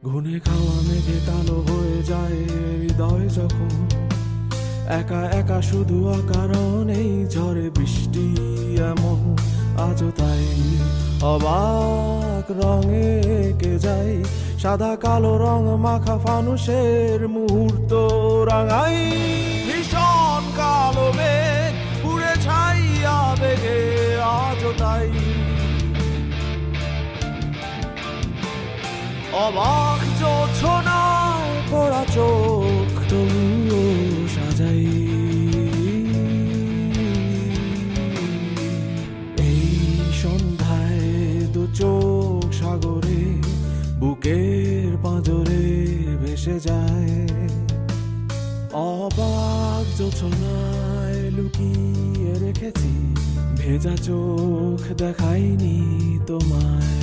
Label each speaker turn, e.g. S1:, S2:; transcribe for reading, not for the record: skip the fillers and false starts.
S1: ঘুনে খাওয়া মেঘে কালো হয়ে যায় হৃদয় যখন একা একা শুধু অকারণেই ঝরে বৃষ্টি এমন আজও তাই অবাক রঙে এঁকে যায় সাদা কালো রং মাখা ফানুষের মুহূর্ত রাঙাই ভীষণ কালো মেঘ পুড়ে ছাইয়া বেগে আজও তাই অবাক জোছনায় পড়া চোখ তবুও সাজাই এই সন্ধ্যায় দু চোখ সাগরে বুকের পাঁজরে ভেসে যায় অবাক জোছনায় লুকিয়ে রেখেছি ভেজা চোখ দেখাইনি তোমায়